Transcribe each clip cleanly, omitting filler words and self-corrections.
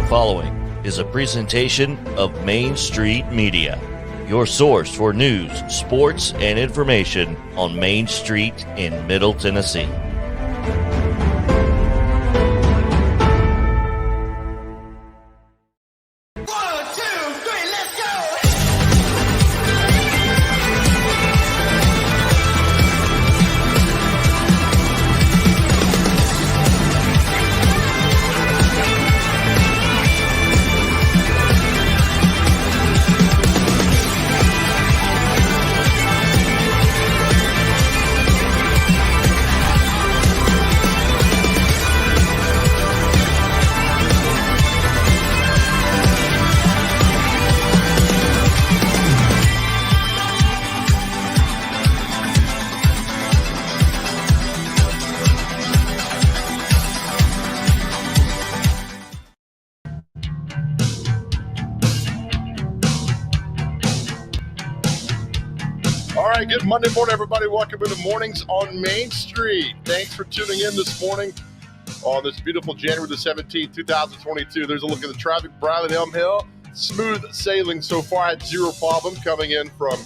following is a presentation of Main Street Media, your source for news, sports, and information on Main Street in Middle Tennessee. Good Monday morning, everybody. Welcome to the Mornings on Main Street. Thanks for tuning in this morning on this beautiful January the 17th, 2022. There's a look at the traffic. Bradley Elm Hill, smooth sailing so far. I had zero problem coming in from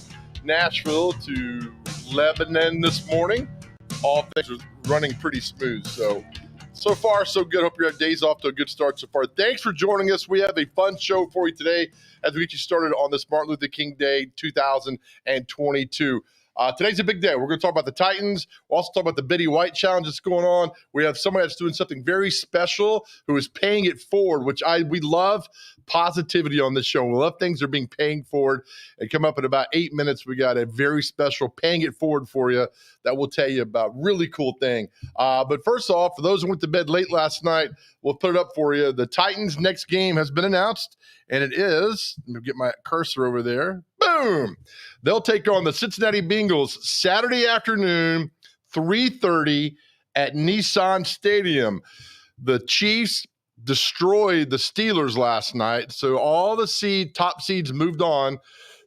Nashville to Lebanon this morning. All things are running pretty smooth. So far, so good. Hope your day's off to a good start so far. Thanks for joining us. We have a fun show for you today as we get you started on this Martin Luther King Day 2022. Today's a big day. We're going to talk about the Titans. We'll also talk about the Biddy White Challenge that's going on. We have somebody that's doing something very special who is paying it forward, which we love positivity on this show. We love things that are being paying forward. And come up in about 8 minutes, we got a very special paying it forward for you that we'll tell you about. Really cool thing. But first off, for those who went to bed late last night, we'll put it up for you. The Titans' next game has been announced, and it is, let me get my cursor over there. Boom! They'll take on the Cincinnati Bengals Saturday afternoon, 3:30 at Nissan Stadium. The Chiefs destroyed the Steelers last night, so all the top seeds moved on.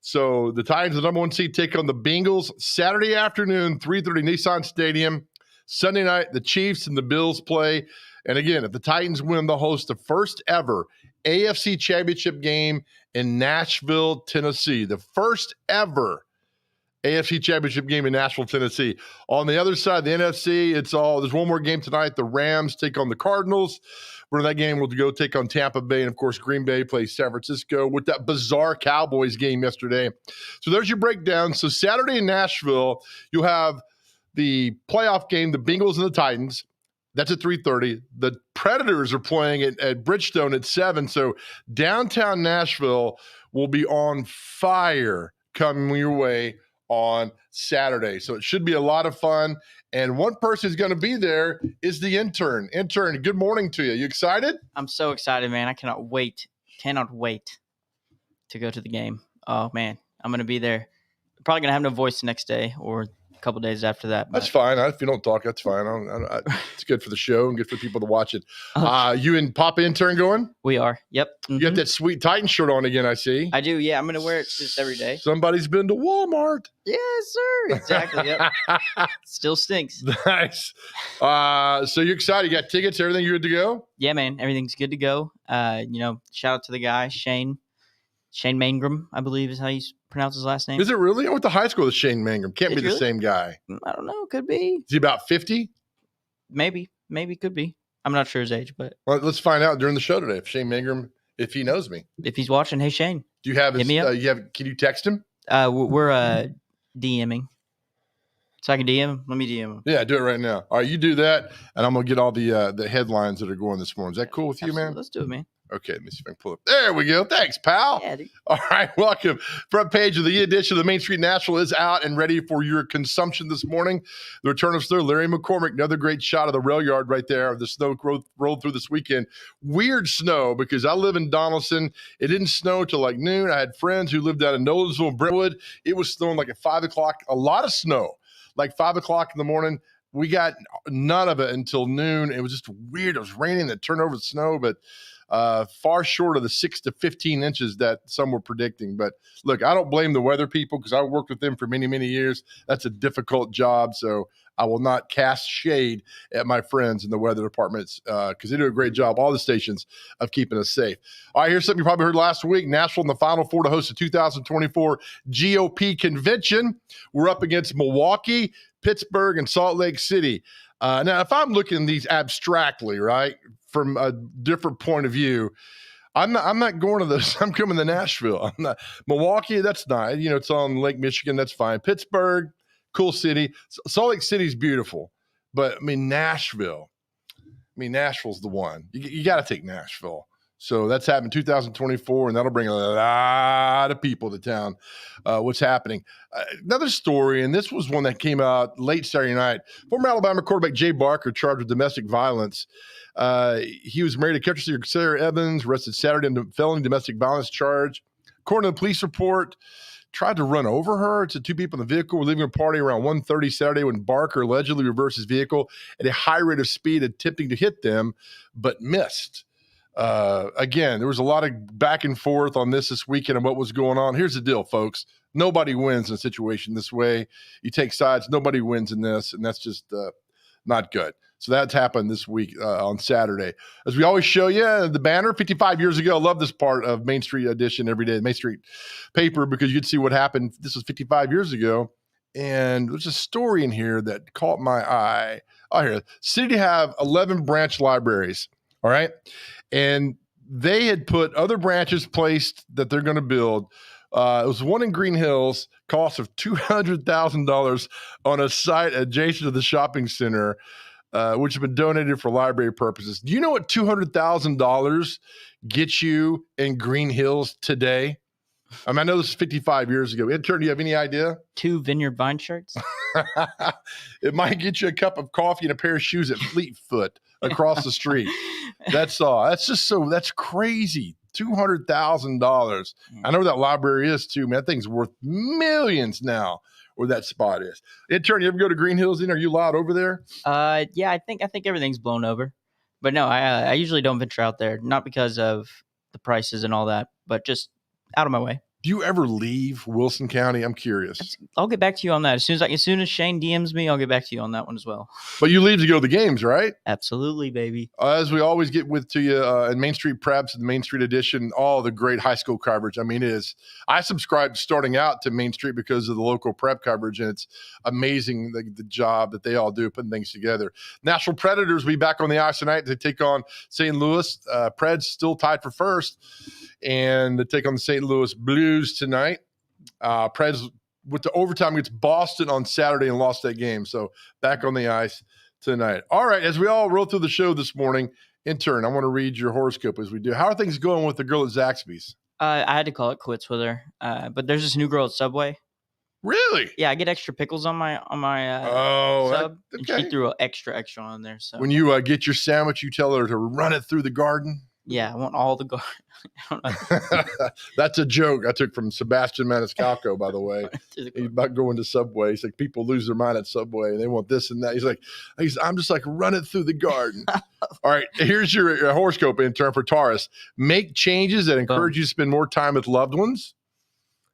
So the Titans, the number one seed, take on the Bengals Saturday afternoon, 3:30 Nissan Stadium. Sunday night, the Chiefs and the Bills play. And again, if the Titans win, they'll host the first ever AFC Championship game in Nashville, Tennessee. The first ever AFC Championship game in Nashville, Tennessee. On the other side, the NFC, there's one more game tonight. The Rams take on the Cardinals. We're in that game. We'll go take on Tampa Bay. And, of course, Green Bay plays San Francisco with that bizarre Cowboys game yesterday. So there's your breakdown. So Saturday in Nashville, you'll have the playoff game, the Bengals and the Titans. That's at 3:30. The Predators are playing at Bridgestone at 7. So downtown Nashville will be on fire coming your way on Saturday. So it should be a lot of fun. And one person who's going to be there is the intern. Intern, good morning to you. You excited? I'm so excited, man. I cannot wait. Cannot wait to go to the game. Oh, man. I'm going to be there. Probably going to have no voice the next day or a couple days after that. That's fine. If you don't talk, that's fine. It's good for the show and good for people to watch it. You and Papa Intern going? We are. Yep. Mm-hmm. You got that sweet Titan shirt on again, I see. I do. Yeah, I'm going to wear it just every day. Somebody's been to Walmart. Yes, sir. Exactly. Yep. Still stinks. Nice. So you're excited. You got tickets, everything, you're good to go? Yeah, man. Everything's good to go. Shout out to the guy, Shane Shane Mangrum, I believe is how you pronounce his last name. Is it really? I went to high school with Shane Mangrum. Can't Did be you the really? same guy. I don't know. Could be. Is he about 50? Maybe could be. I'm not sure his age, but Well, let's find out during the show today if Shane Mangrum, if he knows me. if he's watching, hey Shane, Do you have his? Hit me up. Can you text him? We're DMing, so I can DM him. Let me DM him. Yeah, do it right now. All right, you do that, and I'm gonna get all the headlines that are going this morning. Is that cool with you, Absolutely. man? Let's do it, man. Okay, let me see if I can pull it. There we go. Thanks, pal. Yeah, dude. All right, welcome. Front page of the edition of the Main Street National is out and ready for your consumption this morning. The return of snow, Larry McCormick, another great shot of the rail yard right there. The snow rolled through this weekend. Weird snow because I live in Donaldson. It didn't snow till like noon. I had friends who lived out in Nolensville and Brentwood. It was snowing like at 5 o'clock. A lot of snow, like 5 o'clock in the morning. We got none of it until noon. It was just weird. It was raining. It turned over to snow, but far short of the 6 to 15 inches that some were predicting. But look, I don't blame the weather people because I worked with them for many, many years. That's a difficult job. So I will not cast shade at my friends in the weather departments because they do a great job, all the stations, of keeping us safe. All right, here's something you probably heard last week. Nashville in the Final Four to host the 2024 GOP convention. We're up against Milwaukee, Pittsburgh, and Salt Lake City. Now, if I'm looking at these abstractly, right, from a different point of view, I'm not going to this. I'm coming to Nashville. I'm not Milwaukee. That's nice. You know, it's on Lake Michigan. That's fine. Pittsburgh, cool city. Salt Lake City's beautiful, but I mean Nashville's the one. You got to take Nashville. So that's happened in 2024, and that'll bring a lot of people to town. What's happening? Another story, and this was one that came out late Saturday night. Former Alabama quarterback Jay Barker charged with domestic violence. He was married to catcher singer Sarah Evans, arrested Saturday on a felony domestic violence charge. According to the police report, tried to run over her. It's two people in the vehicle were leaving a party around 1:30 Saturday when Barker allegedly reversed his vehicle at a high rate of speed, attempting to hit them, but missed. Again, there was a lot of back and forth on this weekend and what was going on. Here's the deal, folks. Nobody wins in a situation this way. You take sides, nobody wins in this, and that's just not good. So that's happened this week on Saturday. As we always show you, the banner 55 years ago. I love this part of Main Street Edition every day, Main Street paper, because you can see what happened. This was 55 years ago. And there's a story in here that caught my eye. Oh, here. City have 11 branch libraries. All right. And they had put other branches placed that they're going to build. It was one in Green Hills, cost of $200,000 on a site adjacent to the shopping center, which have been donated for library purposes. Do you know what $200,000 gets you in Green Hills today? I mean, I know this is 55 years ago. Intern, do you have any idea? 2 Vineyard Vine shirts? It might get you a cup of coffee and a pair of shoes at Fleetfoot across the street. That's all. That's crazy. $200,000. I know where that library is too, man. That thing's worth millions now, where that spot is. Intern, you ever go to Green Hills? Are you allowed over there? Yeah, I think everything's blown over. But no, I usually don't venture out there, not because of the prices and all that, but just out of my way. Do you ever leave Wilson County? I'm curious. I'll get back to you on that. As soon as Shane DMs me, I'll get back to you on that one as well. But you leave to go to the games, right? Absolutely, baby. As we always get with to you in Main Street Preps and the Main Street Edition, all the great high school coverage. I mean, I subscribed starting out to Main Street because of the local prep coverage, and it's amazing the job that they all do putting things together. National Predators will be back on the ice tonight to take on St. Louis. Preds still tied for first, and to take on the St. Louis Blues tonight. Preds with the overtime against Boston on Saturday and lost that game. So back on the ice tonight. All right, as we all roll through the show this morning, intern, I want to read your horoscope as we do. How are things going with the girl at Zaxby's? I had to call it quits with her. But there's this new girl at Subway. Really? Yeah, I get extra pickles on my sub. Okay. And she threw an extra on there. So when you get your sandwich, you tell her to run it through the garden. Yeah, I want all the garden. That's a joke I took from Sebastian Maniscalco, by the way. He's about going to Subway. He's like, people lose their mind at Subway and they want this and that. I'm just like, run it through the garden. All right, here's your horoscope intern for Taurus. Make changes that encourage you to spend more time with loved ones.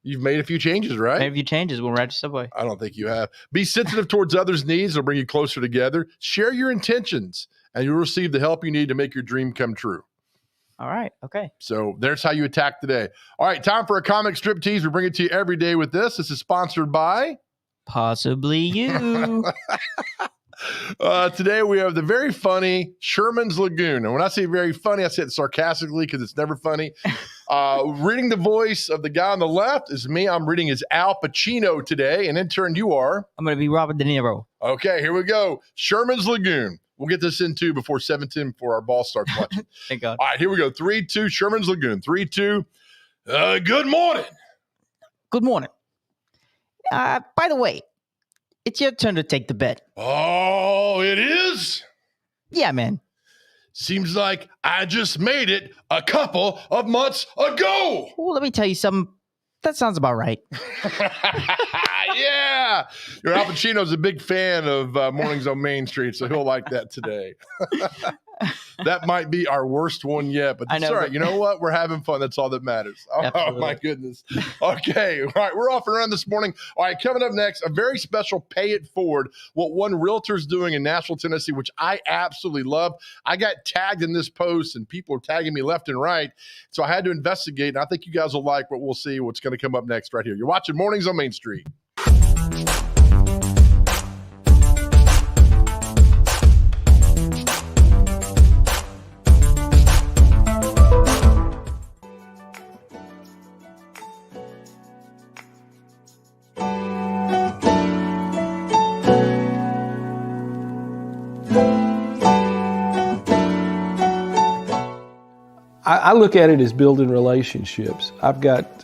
You've made a few changes, right? Made a few changes. We'll ride to Subway. I don't think you have. Be sensitive towards others' needs. It'll bring you closer together. Share your intentions, and you'll receive the help you need to make your dream come true. All right. Okay. So there's how you attack today. All right, time for a comic strip tease. We bring it to you every day with this. This is sponsored by Possibly you. Today we have the very funny Sherman's Lagoon. And when I say very funny, I say it sarcastically because it's never funny. Reading the voice of the guy on the left is me. I'm reading his Al Pacino today. And intern, you are? I'm going to be Robert De Niro. Okay, here we go. Sherman's Lagoon. We'll get this in too before 7:10 before our ball starts watching. Thank God. All right, here we go. 3-2, Sherman's Lagoon. 3-2. Good morning. Good morning. By the way, it's your turn to take the bet. Oh, it is? Yeah, man. Seems like I just made it a couple of months ago. Well, let me tell you something. That sounds about right. Yeah. Your Al Pacino's a big fan of Mornings on Main Street, so he'll like that today. That might be our worst one yet, but that's all right. You know what? We're having fun. That's all that matters. Oh, my goodness. Okay. All right. We're off and around this morning. All right. Coming up next, a very special Pay It Forward, what one Realtor's doing in Nashville, Tennessee, which I absolutely love. I got tagged in this post, and people are tagging me left and right. So I had to investigate, and I think you guys will like what we'll see, what's going to come up next right here. You're watching Mornings on Main Street. I look at it as building relationships. I've got,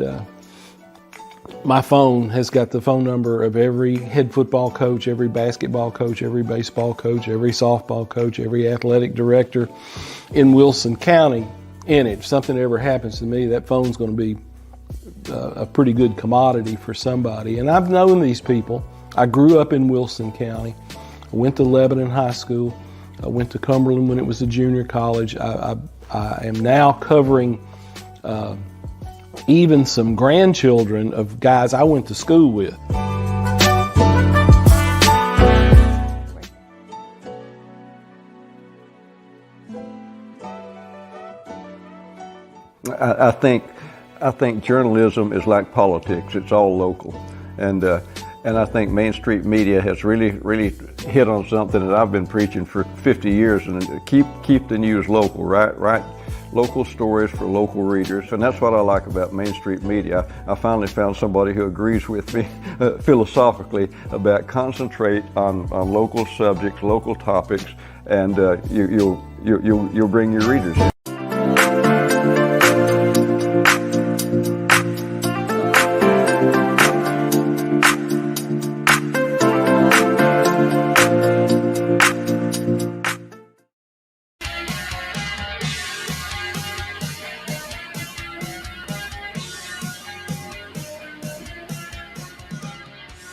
my phone has got the phone number of every head football coach, every basketball coach, every baseball coach, every softball coach, every athletic director in Wilson County in it. If something ever happens to me, that phone's going to be a pretty good commodity for somebody. And I've known these people. I grew up in Wilson County. I went to Lebanon High School. I went to Cumberland when it was a junior college. I am now covering even some grandchildren of guys I went to school with. I think journalism is like politics. It's all local, and I think Main Street Media has really hit on something that I've been preaching for 50 years, and keep the news local, right? Local stories for local readers, and that's what I like about Main Street Media. I finally found somebody who agrees with me philosophically about concentrate on local subjects, local topics, and you'll bring your readers in.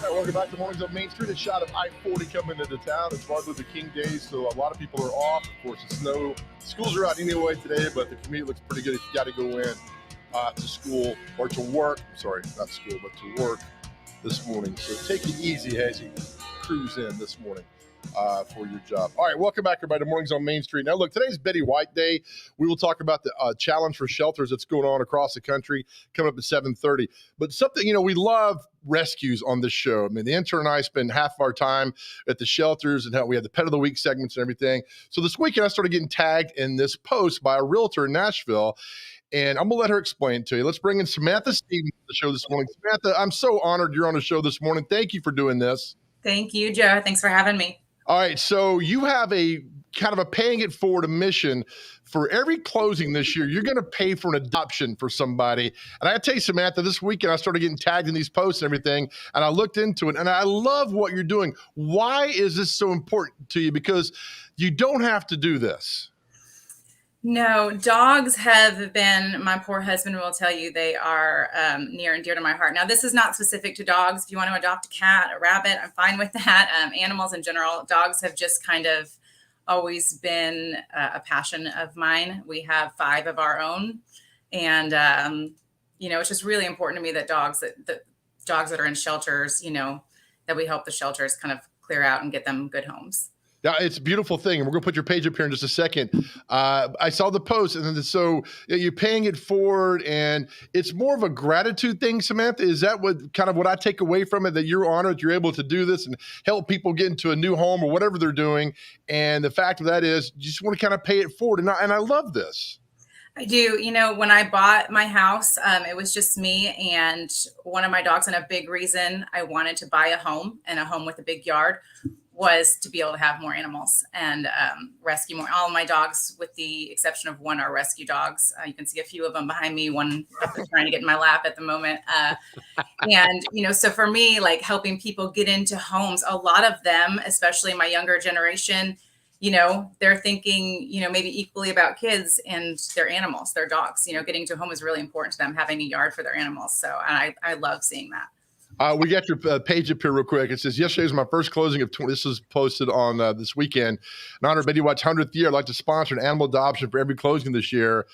Welcome back to Mornings on Main Street. A shot of I-40 coming into town. It's Martin Luther King Day, so a lot of people are off. Of course, the snow. Schools are out anyway today, but the commute looks pretty good if you got to go in to school or to work. Sorry, not school, but to work this morning. So take it easy as you cruise in this morning for your job. All right, welcome back, everybody, to Mornings on Main Street. Now, look, today's Betty White Day. We will talk about the challenge for shelters that's going on across the country coming up at 7:30. But something, we love rescues on this show. I mean, the intern and I spend half of our time at the shelters, and how we have the Pet of the Week segments and everything. So this weekend, I started getting tagged in this post by a realtor in Nashville, and I'm going to let her explain it to you. Let's bring in Samantha Stevens to the show this morning. Samantha, I'm so honored you're on the show this morning. Thank you for doing this. Thank you, Joe. Thanks for having me. All right, so you have a kind of a paying it forward mission. For every closing this year, you're going to pay for an adoption for somebody. And I got to tell you, Samantha, this weekend I started getting tagged in these posts and everything, and I looked into it, and I love what you're doing. Why is this so important to you? Because you don't have to do this. No, dogs have been, my poor husband will tell you, they are near and dear to my heart. Now, this is not specific to dogs. If you want to adopt a cat, a rabbit, I'm fine with that. Animals in general, dogs have just kind of always been a passion of mine. We have 5 of our own. And, it's just really important to me that dogs that are in shelters, that we help the shelters kind of clear out and get them good homes. Yeah, it's a beautiful thing. And we're going to put your page up here in just a second. I saw the post, and then so you're paying it forward, and it's more of a gratitude thing, Samantha. Is that what I take away from it, that you're honored you're able to do this and help people get into a new home or whatever they're doing? And the fact of that is you just want to kind of pay it forward. And I love this. I do. When I bought my house, it was just me and one of my dogs. And a big reason I wanted to buy a home, and a home with a big yard, was to be able to have more animals and rescue more. All of my dogs, with the exception of one, are rescue dogs. You can see a few of them behind me, one trying to get in my lap at the moment. So for me, like helping people get into homes, a lot of them, especially my younger generation, they're thinking, maybe equally about kids and their animals, their dogs. Getting to a home is really important to them, having a yard for their animals. So I love seeing that. We got your page up here real quick. It says, yesterday was my first closing of 20. This was posted on this weekend. In honor of Betty White's 100th year, I'd like to sponsor an animal adoption for every closing this year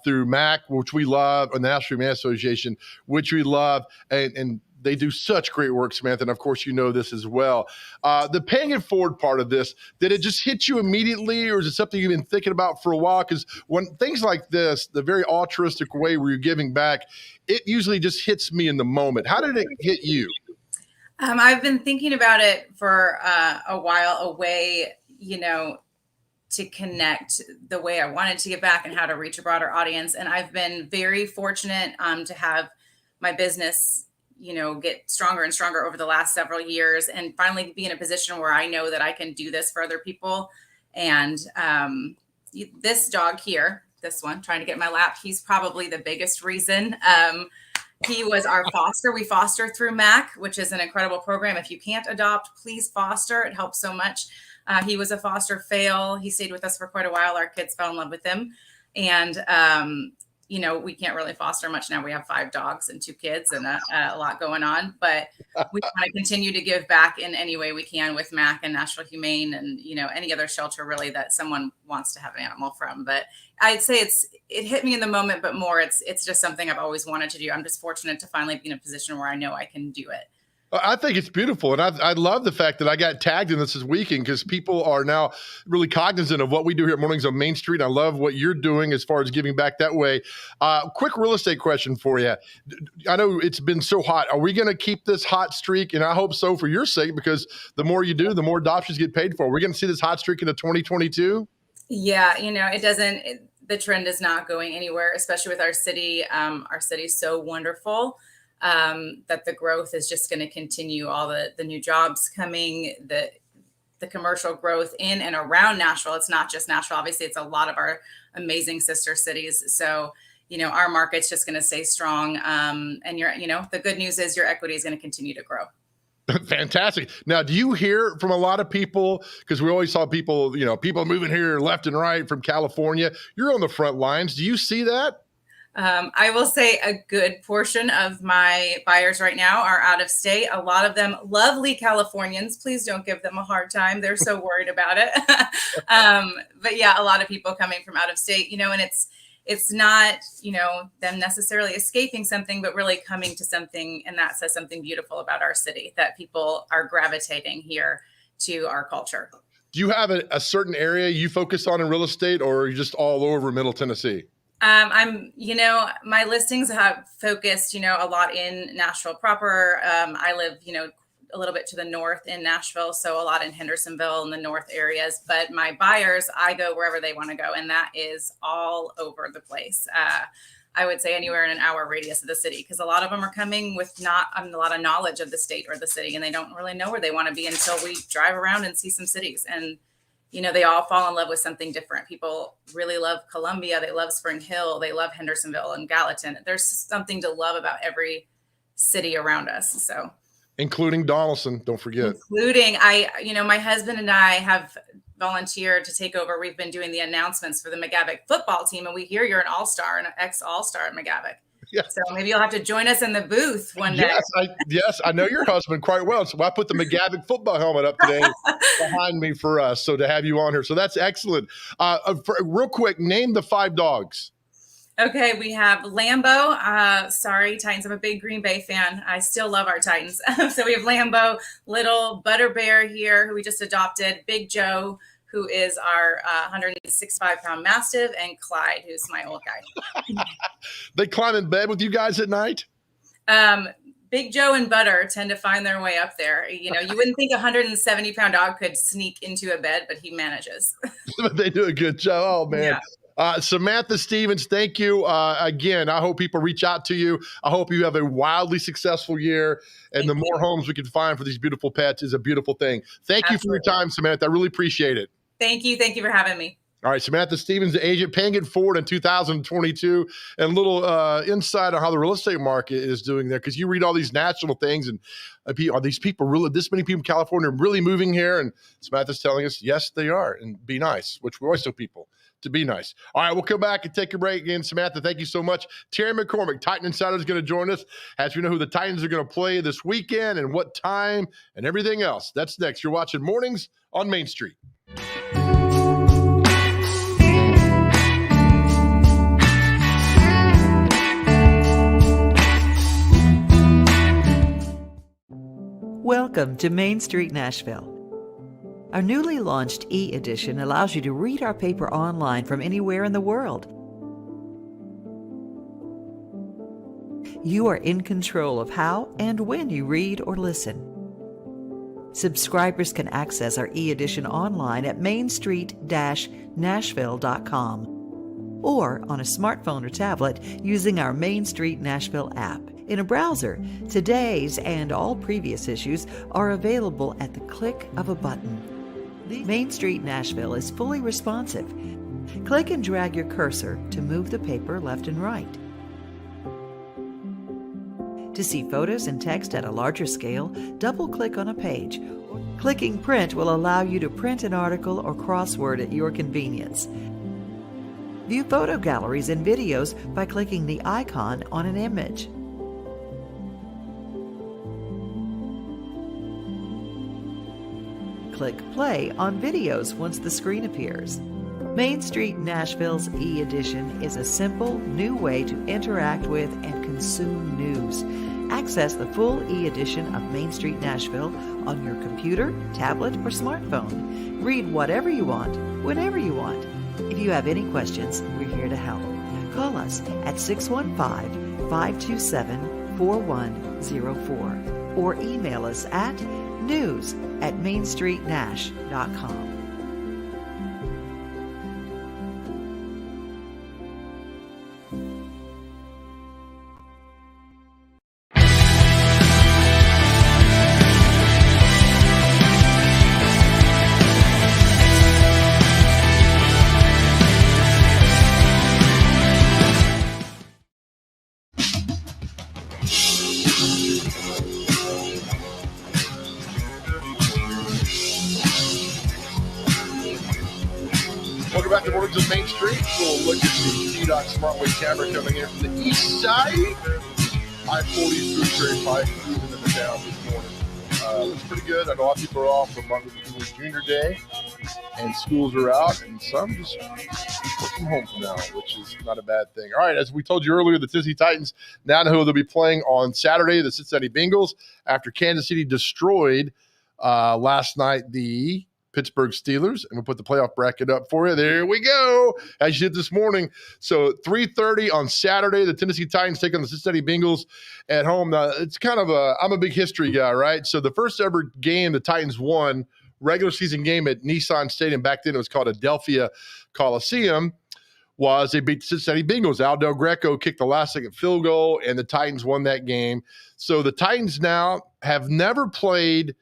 through MAC, which we love, or the National Humane Association, which we love. And they do such great work, Samantha. And of course, you know this as well. The paying it forward part of this, did it just hit you immediately, or is it something you've been thinking about for a while? Because when things like this, the very altruistic way where you're giving back, it usually just hits me in the moment. How did it hit you? I've been thinking about it for a while, a way, to connect the way I wanted to give back and how to reach a broader audience. And I've been very fortunate to have my business get stronger and stronger over the last several years, and finally be in a position where I know that I can do this for other people. And this dog here, this one trying to get in my lap, he's probably the biggest reason. He was our foster. We foster through MAC, which is an incredible program. If you can't adopt, please foster. It helps so much. He was a foster fail. He stayed with us for quite a while. Our kids fell in love with him. And we can't really foster much now. We have 5 dogs and 2 kids and a lot going on, but we want to continue to give back in any way we can with MAC and National Humane and, any other shelter really that someone wants to have an animal from. But I'd say it hit me in the moment, but more, it's just something I've always wanted to do. I'm just fortunate to finally be in a position where I know I can do it. I think it's beautiful. And I love the fact that I got tagged in this weekend, because people are now really cognizant of what we do here at Mornings on Main Street. I love what you're doing as far as giving back that way. Quick real estate question for you. I know it's been so hot. Are we going to keep this hot streak? And I hope so, for your sake, because the more you do, the more adoptions get paid for. We're going to see this hot streak into 2022? Yeah, the trend is not going anywhere, especially with our city. Our city's so wonderful. That the growth is just going to continue. All the new jobs coming, the commercial growth in and around Nashville. It's not just Nashville. Obviously, it's a lot of our amazing sister cities. So, our market's just going to stay strong. And the good news is your equity is going to continue to grow. Fantastic. Now, do you hear from a lot of people, because we always saw people, people moving here left and right from California. You're on the front lines. Do you see that? I will say a good portion of my buyers right now are out of state. A lot of them, lovely Californians. Please don't give them a hard time. They're so worried about it. But yeah, a lot of people coming from out of state, and it's not, them necessarily escaping something, but really coming to something. And that says something beautiful about our city, that people are gravitating here to our culture. Do you have a certain area you focus on in real estate, or are you just all over Middle Tennessee? My listings have focused, a lot in Nashville proper. I live, a little bit to the north in Nashville, so a lot in Hendersonville and the north areas. But my buyers, I go wherever they want to go, and that is all over the place. I would say anywhere in an hour radius of the city, because a lot of them are coming with not a lot of knowledge of the state or the city, and they don't really know where they want to be until we drive around and see some cities. And they all fall in love with something different. People really love Columbia. They love Spring Hill. They love Hendersonville and Gallatin. There's something to love about every city around us. So, including Donaldson, don't forget. My husband and I have volunteered to take over. We've been doing the announcements for the McGavock football team, and we hear you're an all-star, an ex-all-star at McGavock. Yeah. So maybe you'll have to join us in the booth one day. Yes, I know your husband quite well. So I put the McGavock football helmet up today behind me for us. So to have you on here. So that's excellent. Real quick, name the 5 dogs. Okay, we have Lambeau. Sorry, Titans. I'm a big Green Bay fan. I still love our Titans. So we have Lambeau, Little, Butter Bear here, who we just adopted, Big Joe, who is our 165-pound Mastiff, and Clyde, who's my old guy. They climb in bed with you guys at night? Big Joe and Butter tend to find their way up there. You wouldn't think a 170-pound dog could sneak into a bed, but he manages. They do a good job. Oh, man. Yeah. Samantha Stevens, thank you. Again, I hope people reach out to you. I hope you have a wildly successful year, and the more homes we can find for these beautiful pets is a beautiful thing. Thank you for your time, Samantha. I really appreciate it. Thank you. Thank you for having me. All right, Samantha Stevens, the agent, paying it forward in 2022, and a little insight on how the real estate market is doing there, because you read all these national things, and are these people really, this many people in California are really moving here? And Samantha's telling us, yes, they are, and be nice, which we always tell people to be nice. All right, we'll come back and take a break again. Samantha, thank you so much. Terry McCormick, Titan Insider, is going to join us as we know who the Titans are going to play this weekend and what time and everything else. That's next. You're watching Mornings on Main Street. Welcome to Main Street Nashville. Our newly launched e-edition allows you to read our paper online from anywhere in the world. You are in control of how and when you read or listen. Subscribers can access our e-edition online at mainstreet-nashville.com or on a smartphone or tablet using our Main Street Nashville app. In a browser, today's and all previous issues are available at the click of a button. Main Street Nashville is fully responsive. Click and drag your cursor to move the paper left and right. To see photos and text at a larger scale, double-click on a page. Clicking print will allow you to print an article or crossword at your convenience. View photo galleries and videos by clicking the icon on an image. Click play on videos once the screen appears. Main Street Nashville's e-edition is a simple, new way to interact with and consume news. Access the full e-edition of Main Street Nashville on your computer, tablet, or smartphone. Read whatever you want, whenever you want. If you have any questions, we're here to help. Call us at 615-527-4104 or email us at news@mainstreetnash.com. Welcome back to Mornings on Main Street. We'll look at the T-Dot Smartway camera coming in from the east side. I-40 through Cherry Pike, even in the town this morning. Looks pretty good. I know a lot of people are off for Martin Luther King Jr. Day, and schools are out, and some just working home from now, which is not a bad thing. All right, as we told you earlier, the Tennessee Titans now know who they'll be playing on Saturday, the Cincinnati Bengals, after Kansas City destroyed last night the Pittsburgh Steelers, and we'll put the playoff bracket up for you. There we go, as you did this morning. So 3:30 on Saturday, the Tennessee Titans take on the Cincinnati Bengals at home. Now, it's kind of I'm a big history guy, right? So the first ever game the Titans won, regular season game at Nissan Stadium, back then it was called Adelphia Coliseum, was they beat the Cincinnati Bengals. Al Del Greco kicked the last-second field goal, and the Titans won that game. So the Titans now have never played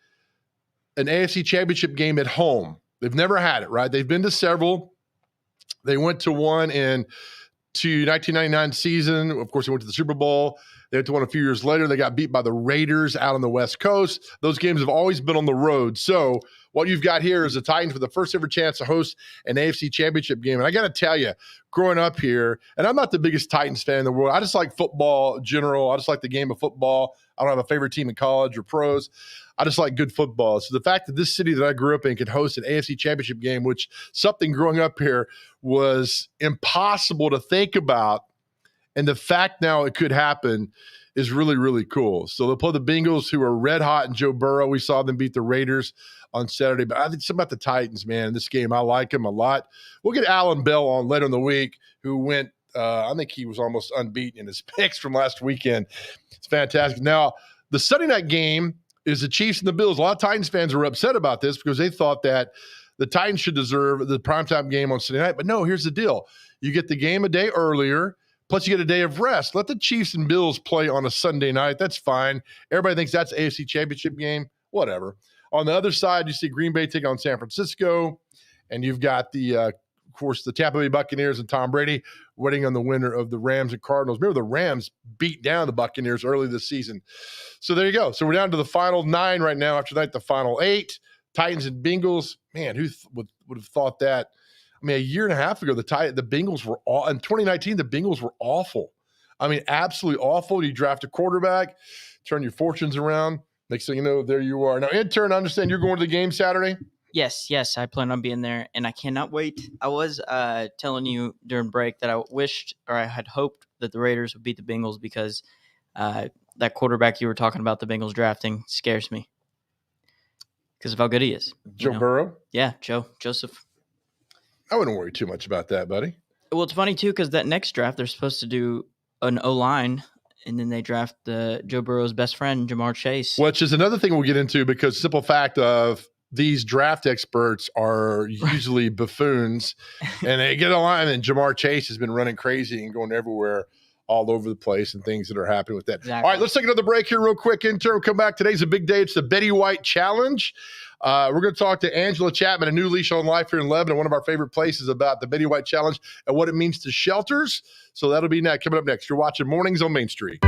an AFC championship game at home. They've never had it, right? They've been to several. They went to one in 1999 season. Of course, they went to the Super Bowl. They went to one a few years later. They got beat by the Raiders out on the West Coast. Those games have always been on the road. So what you've got here is the Titans for the first ever chance to host an AFC championship game. And I got to tell you, growing up here, and I'm not the biggest Titans fan in the world. I just like football in general. I just like the game of football. I don't have a favorite team in college or pros. I just like good football. So the fact that this city that I grew up in could host an AFC championship game, which something growing up here was impossible to think about And the fact now it could happen is really, really cool. So they'll play the Bengals, who are red hot, and Joe Burrow. We saw them beat the Raiders on Saturday. But I think something about the Titans, man. This game, I like them a lot. We'll get Alan Bell on later in the week, who went, I think he was almost unbeaten in his picks from last weekend. It's fantastic. Now, the Sunday night game is the Chiefs and the Bills. A lot of Titans fans were upset about this because they thought that the Titans should deserve the primetime game on Sunday night. But no, here's the deal. You get the game a day earlier, plus you get a day of rest. Let the Chiefs and Bills play on a Sunday night. That's fine. Everybody thinks that's AFC Championship game. Whatever. On the other side, you see Green Bay take on San Francisco, and you've got of course, the Tampa Bay Buccaneers and Tom Brady waiting on the winner of the Rams and Cardinals. Remember, the Rams beat down the Buccaneers early this season. So there you go. So we're down to the final 9 right now. After that, the final 8. Titans and Bengals. Man, who would have thought that? I mean, a year and a half ago, the Bengals were in 2019, the Bengals were awful. I mean, absolutely awful. You draft a quarterback, turn your fortunes around. Next thing you know, there you are. Now, intern, I understand you're going to the game Saturday? Yes, I plan on being there, and I cannot wait. I was telling you during break that I wished, or I had hoped, that the Raiders would beat the Bengals because that quarterback you were talking about, the Bengals drafting, scares me because of how good he is. Joe Burrow? Yeah, Joseph. I wouldn't worry too much about that, buddy. Well, it's funny, too, because that next draft, they're supposed to do an O-line, and then they draft Joe Burrow's best friend, Jamar Chase. Which is another thing we'll get into, because simple fact of these draft experts are usually buffoons, and they get a line, and Jamar Chase has been running crazy and going everywhere, all over the place, and things that are happening with that. Exactly. All right, let's take another break here real quick. Intern, come back. Today's a big day. It's the Betty White Challenge. We're going to talk to Angela Chapman, a new leash on life here in Lebanon, one of our favorite places, about the Betty White Challenge and what it means to shelters. So that'll be coming up next. You're watching Mornings on Main Street.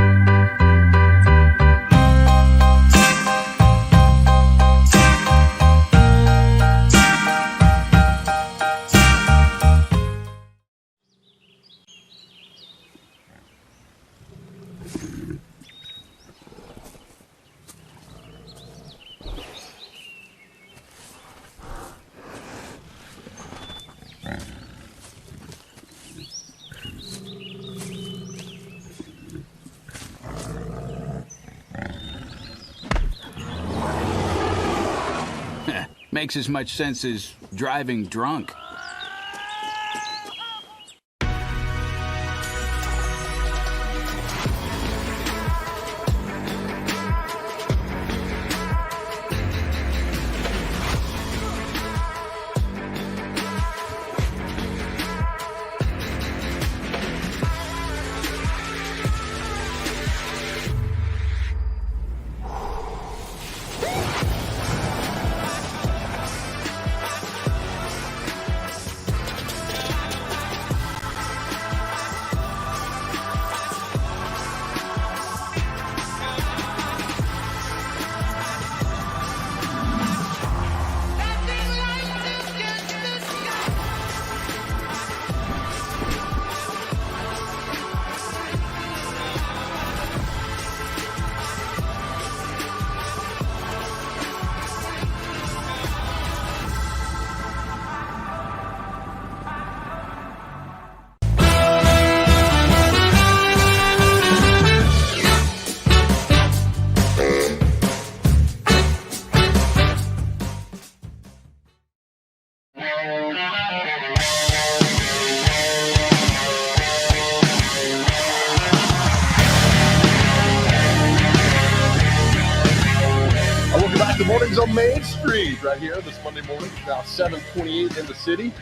Makes as much sense as driving drunk. Mornings on Main Street, right here this Monday morning. It's now 7:28 in the city.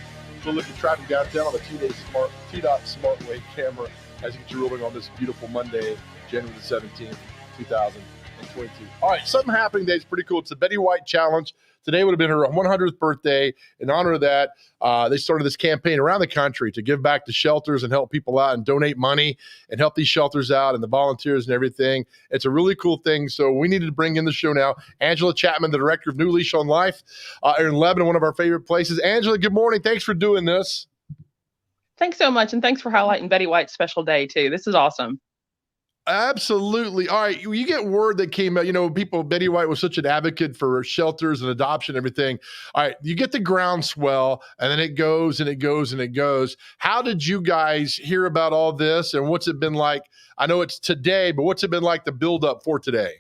So look at traffic downtown on the T-Dot SmartWay camera as you get you rolling on this beautiful Monday, January the 17th, 2022. All right, something happening today is pretty cool. It's the Betty White Challenge. Today would have been her 100th birthday. In honor of that, they started this campaign around the country to give back to shelters and help people out and donate money and help these shelters out and the volunteers and everything. It's a really cool thing. So we needed to bring in the show now Angela Chapman, the director of New Leash on Life in Lebanon, one of our favorite places. Angela, good morning. Thanks for doing this. Thanks so much. And thanks for highlighting Betty White's special day, too. This is awesome. Absolutely. All right. You get word that came out, Betty White was such an advocate for shelters and adoption and everything. All right. You get the groundswell and then it goes and it goes and it goes. How did you guys hear about all this and what's it been like? I know it's today, but what's it been like the build up for today?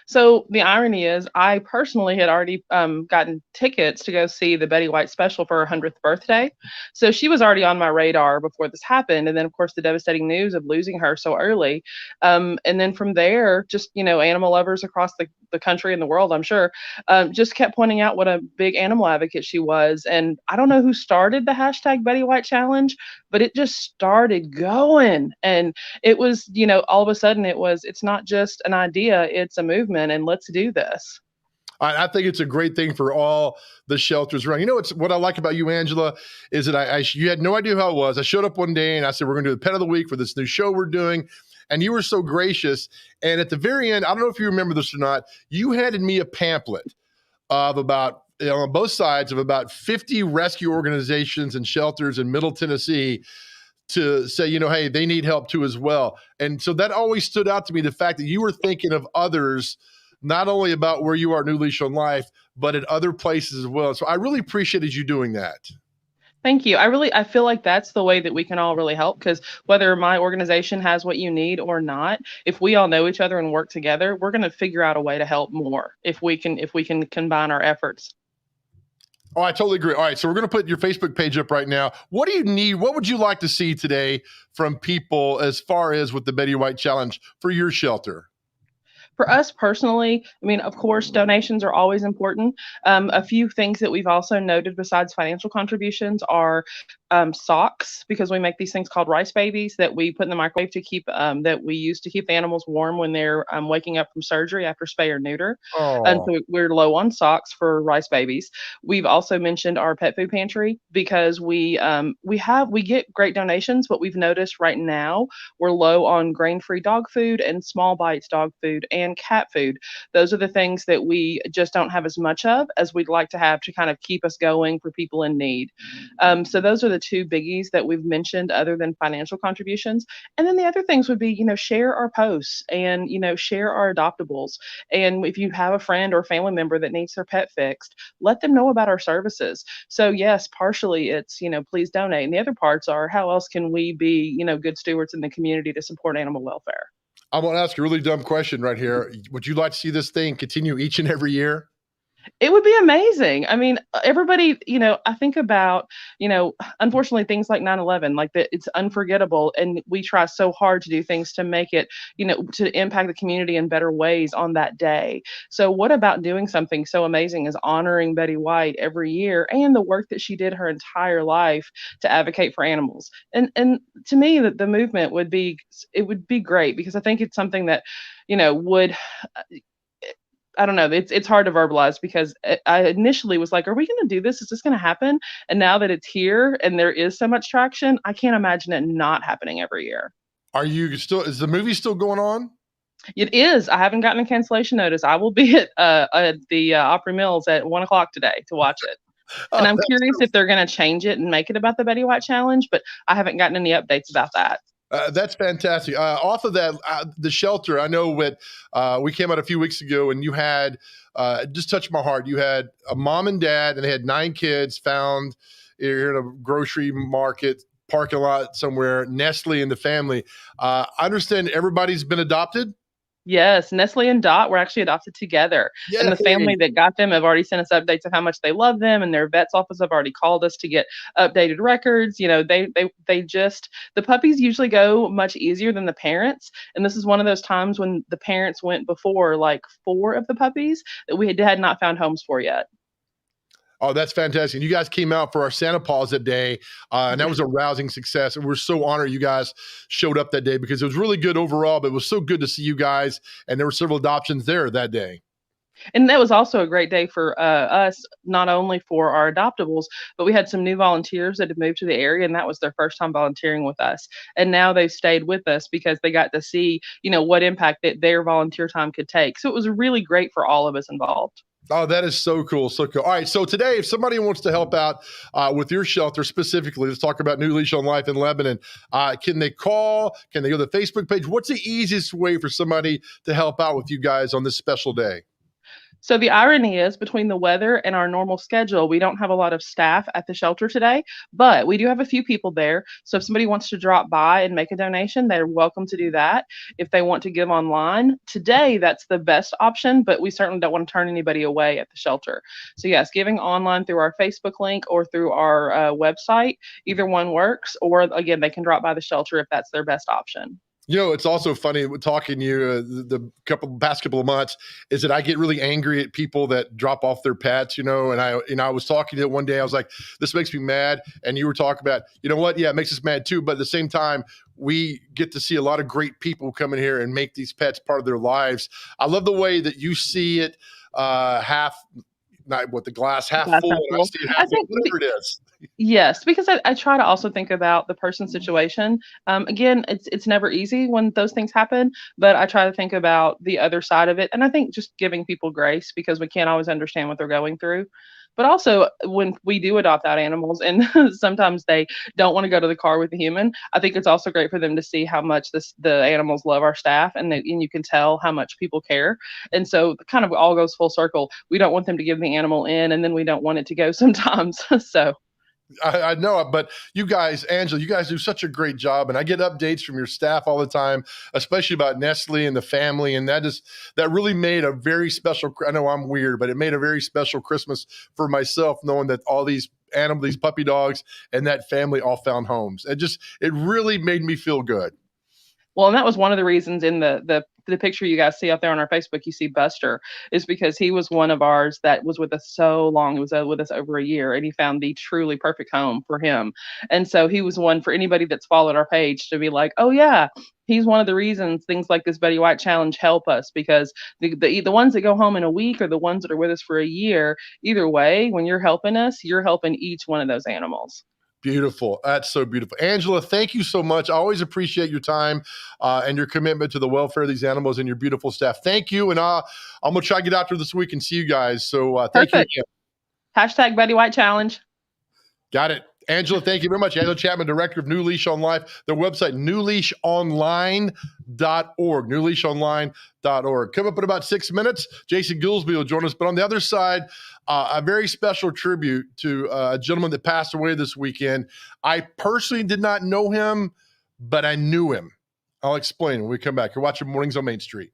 So the irony is, I personally had already gotten tickets to go see the Betty White special for her 100th birthday. So she was already on my radar before this happened. And then, of course, the devastating news of losing her so early. And then from there, just, animal lovers across the country and the world, I'm sure, just kept pointing out what a big animal advocate she was. And I don't know who started the hashtag Betty White Challenge, but it just started going. And it was, all of a sudden it's not just an idea, it's a movement, and let's do this. I think it's a great thing for all the shelters around. It's what I like about you, Angela, is that you had no idea how it was. I showed up one day and I said, we're going to do the pet of the week for this new show we're doing. And you were so gracious. And at the very end, I don't know if you remember this or not, you handed me a pamphlet of about, on both sides, of about 50 rescue organizations and shelters in Middle Tennessee to say, hey, they need help too as well. And so that always stood out to me, the fact that you were thinking of others, not only about where you are, New Leash on Life, but at other places as well. So I really appreciated you doing that. Thank you. I feel like that's the way that we can all really help, because whether my organization has what you need or not, if we all know each other and work together, we're going to figure out a way to help more if we can combine our efforts. Oh, I totally agree. All right, so we're going to put your Facebook page up right now. What do you need? What would you like to see today from people as far as with the Betty White Challenge for your shelter? For us personally, of course, donations are always important. A few things that we've also noted besides financial contributions are socks, because we make these things called rice babies that we put in the microwave to keep, that we use to keep the animals warm when they're waking up from surgery after spay or neuter. And so we're low on socks for rice babies. We've also mentioned our pet food pantry, because we get great donations, but we've noticed right now we're low on grain-free dog food and small bites dog food and cat food. Those are the things that we just don't have as much of as we'd like to have to kind of keep us going for people in need. So those are the two biggies that we've mentioned other than financial contributions. And then the other things would be, share our posts and, share our adoptables. And if you have a friend or family member that needs their pet fixed, let them know about our services. So yes, partially it's, please donate. And the other parts are, how else can we be, good stewards in the community to support animal welfare? I want to ask a really dumb question right here. Would you like to see this thing continue each and every year? It would be amazing. Everybody, I think about, unfortunately, things like 9/11, like that, it's unforgettable. And we try so hard to do things to make it, to impact the community in better ways on that day. So what about doing something so amazing as honoring Betty White every year and the work that she did her entire life to advocate for animals? And to me, the movement would be great, because I think it's something that, would, I don't know. It's hard to verbalize, because I initially was like, are we going to do this? Is this going to happen? And now that it's here and there is so much traction, I can't imagine it not happening every year. Is the movie still going on? It is. I haven't gotten a cancellation notice. I will be at the Opry Mills at 1:00 today to watch it. And I'm curious if they're going to change it and make it about the Betty White Challenge, but I haven't gotten any updates about that. That's fantastic. Off of that, the shelter, I know we came out a few weeks ago and you had, just touched my heart. You had a mom and dad and they had 9 kids found in a grocery market parking lot somewhere, Nestle and the family. I understand everybody's been adopted. Yes, Nestle and Dot were actually adopted together. Yay. And the family that got them have already sent us updates of how much they love them, and their vet's office have already called us to get updated records. They just, the puppies usually go much easier than the parents. And this is one of those times when the parents went before, like 4 of the puppies that we had not found homes for yet. Oh, that's fantastic. And you guys came out for our Santa Paws that day, and that was a rousing success. And we're so honored you guys showed up that day, because it was really good overall, but it was so good to see you guys. And there were several adoptions there that day. And that was also a great day for us, not only for our adoptables, but we had some new volunteers that had moved to the area, and that was their first time volunteering with us. And now they've stayed with us because they got to see, what impact that their volunteer time could take. So it was really great for all of us involved. Oh, that is so cool. So cool. All right. So today, if somebody wants to help out with your shelter specifically, let's talk about New Leash on Life in Lebanon. Can they call? Can they go to the Facebook page? What's the easiest way for somebody to help out with you guys on this special day? So the irony is, between the weather and our normal schedule, we don't have a lot of staff at the shelter today, but we do have a few people there. So if somebody wants to drop by and make a donation, they're welcome to do that. If they want to give online, today that's the best option, but we certainly don't want to turn anybody away at the shelter. So yes, giving online through our Facebook link or through our website, either one works, or again, they can drop by the shelter if that's their best option. You know, it's also funny talking to you the past couple of months is that I get really angry at people that drop off their pets, and I was talking to you one day, I was like, this makes me mad. And you were talking about, you know what? Yeah, it makes us mad too. But at the same time, we get to see a lot of great people come in here and make these pets part of their lives. I love the way that you see it not what the glass half full, and I see it half full, whatever it is. Yes, because I try to also think about the person's situation. Again, it's never easy when those things happen, but I try to think about the other side of it. And I think just giving people grace, because we can't always understand what they're going through. But also, when we do adopt out animals and sometimes they don't want to go to the car with the human, I think it's also great for them to see how much the animals love our staff, and you can tell how much people care. And so it kind of all goes full circle. We don't want them to give the animal in, and then we don't want it to go sometimes. So. I know it, but you guys, Angela, you guys do such a great job, and I get updates from your staff all the time, especially about Nestle and the family, and that really made a very special. I know I'm weird, but it made a very special Christmas for myself, knowing that all these animals, these puppy dogs, and that family all found homes. It really made me feel good. Well, and that was one of the reasons in the picture you guys see out there on our Facebook, you see Buster, is because he was one of ours that was with us so long. He was with us over a year, and he found the truly perfect home for him. And so he was one for anybody that's followed our page to be like, oh yeah, he's one of the reasons things like this Betty White Challenge help us, because the ones that go home in a week or the ones that are with us for a year, either way, when you're helping us, you're helping each one of those animals. Beautiful. That's so beautiful. Angela, thank you so much. I always appreciate your time and your commitment to the welfare of these animals and your beautiful staff. Thank you. And I'm going to try to get out there this week and see you guys. So thank you again. Hashtag Betty White Challenge. Got it. Angela, thank you very much. Angela Chapman, Director of New Leash on Life. Their website, newleashonline.org. Newleashonline.org. Come up in about 6 minutes. Jason Goolesby will join us. But on the other side, a very special tribute to a gentleman that passed away this weekend. I personally did not know him, but I knew him. I'll explain when we come back. You're watching Mornings on Main Street.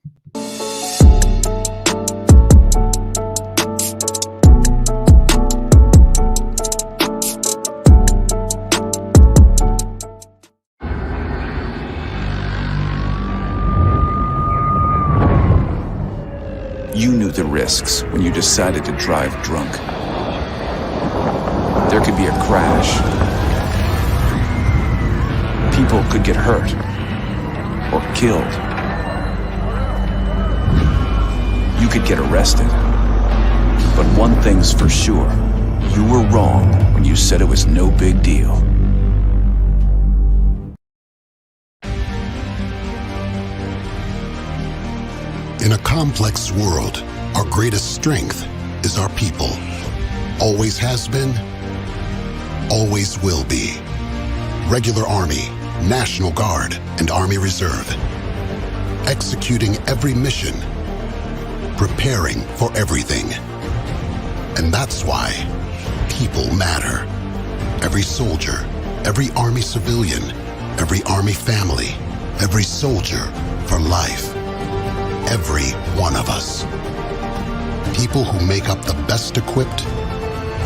You knew the risks when you decided to drive drunk. There could be a crash. People could get hurt or killed. You could get arrested. But one thing's for sure, you were wrong when you said it was no big deal. In a complex world, our greatest strength is our people. Always has been, always will be. Regular Army, National Guard, and Army Reserve. Executing every mission. Preparing for everything. And that's why people matter. Every soldier, every Army civilian, every Army family, every soldier for life. Every one of us. People who make up the best equipped,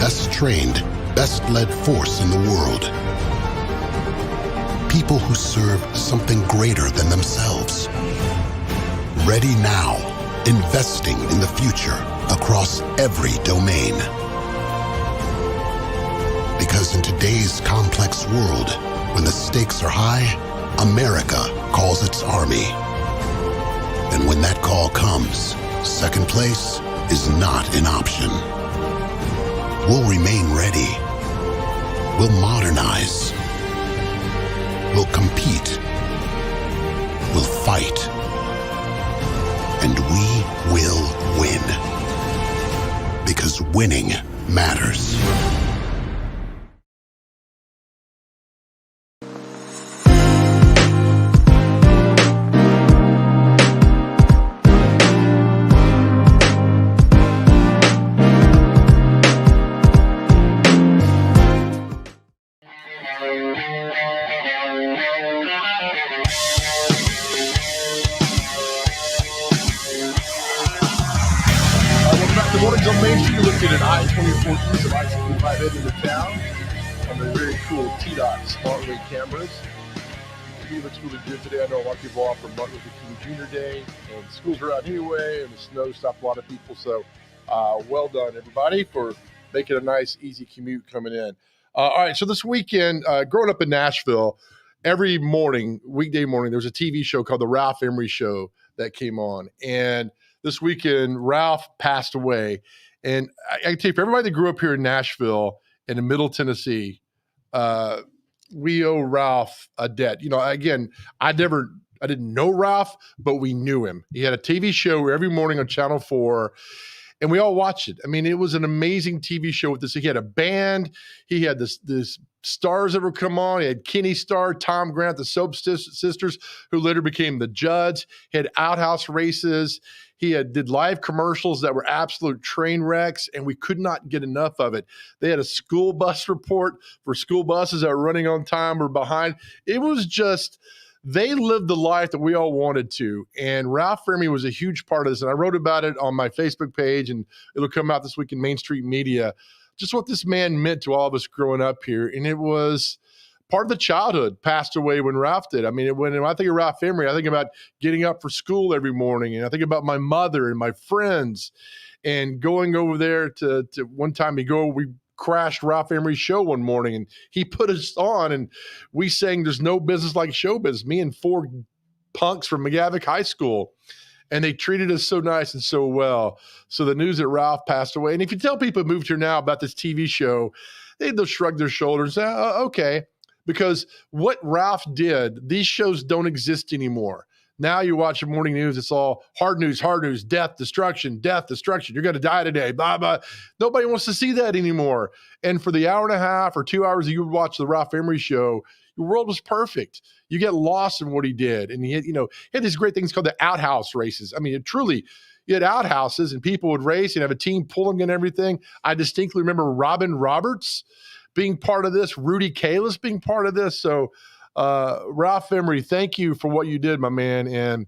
best trained, best led force in the world. People who serve something greater than themselves. Ready now, investing in the future across every domain. Because in today's complex world, when the stakes are high, America calls its Army. And when that call comes, second place is not an option. We'll remain ready. We'll modernize. We'll compete. We'll fight. And we will win. winning matters. On Main Street, located at I-24 east of I-65 heading into town on the very cool T-Dot SmartWay cameras. The TV looks really good today. I know a lot of people off for Martin Luther King Jr. Day, and schools are out anyway, and the snow stopped a lot of people. So, well done, everybody, for making a nice, easy commute coming in. All right, so this weekend, growing up in Nashville, every morning, weekday morning, there was a TV show called The Ralph Emery Show that came on, and this weekend, Ralph passed away. And I can tell you, for everybody that grew up here in Nashville and in Middle Tennessee, we owe Ralph a debt. You know, again, I didn't know Ralph, but we knew him. He had a TV show every morning on Channel 4, and we all watched it. I mean, it was an amazing TV show with this. He had a band. He had this stars that would come on. He had Kenny Starr, Tom Grant, the Soap Sisters, who later became the Judds. He had outhouse races. He did live commercials that were absolute train wrecks, and we could not get enough of it. They had a school bus report for school buses that were running on time or behind. It was just, they lived the life that we all wanted to. And Ralph Emery was a huge part of this. And I wrote about it on my Facebook page, and it'll come out this week in Main Street Media, just what this man meant to all of us growing up here. And it was part of the childhood passed away when Ralph did. I mean, when I think of Ralph Emery, I think about getting up for school every morning, and I think about my mother and my friends, and going over there to one time we crashed Ralph Emery's show one morning, and he put us on, and we sang "There's No Business Like Show Business," me and 4 punks from McGavick High School. And they treated us so nice and so well. So the news that Ralph passed away, and if you tell people who moved here now about this TV show, they'll shrug their shoulders and say, okay. Because what Ralph did, these shows don't exist anymore. Now you watch the morning news, it's all hard news, death, destruction. You're going to die today, blah, blah. Nobody wants to see that anymore. And for the hour and a half or 2 hours that you would watch the Ralph Emery show, your world was perfect. You get lost in what he did. And he had these great things called the outhouse races. I mean, truly, you had outhouses and people would race and have a team pulling and everything. I distinctly remember Robin Roberts being part of this, Rudy Kalis being part of this. So Ralph Emery, thank you for what you did, my man, and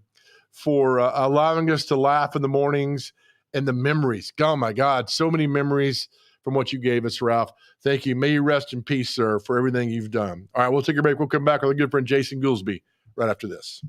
for allowing us to laugh in the mornings and the memories. Oh, my God, so many memories from what you gave us, Ralph. Thank you. May you rest in peace, sir, for everything you've done. All right, we'll take a break. We'll come back with our good friend Jason Goolesby right after this.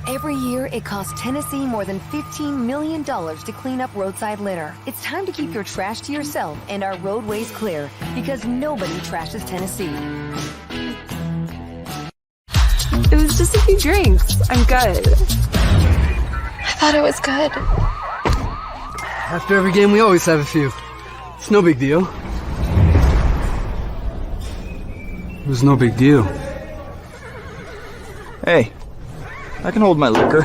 Every year, it costs Tennessee more than $15 million to clean up roadside litter. It's time to keep your trash to yourself and our roadways clear, because nobody trashes Tennessee. It was just a few drinks. I'm good. I thought it was good. After every game, we always have a few. It's no big deal. It was no big deal. Hey. I can hold my liquor.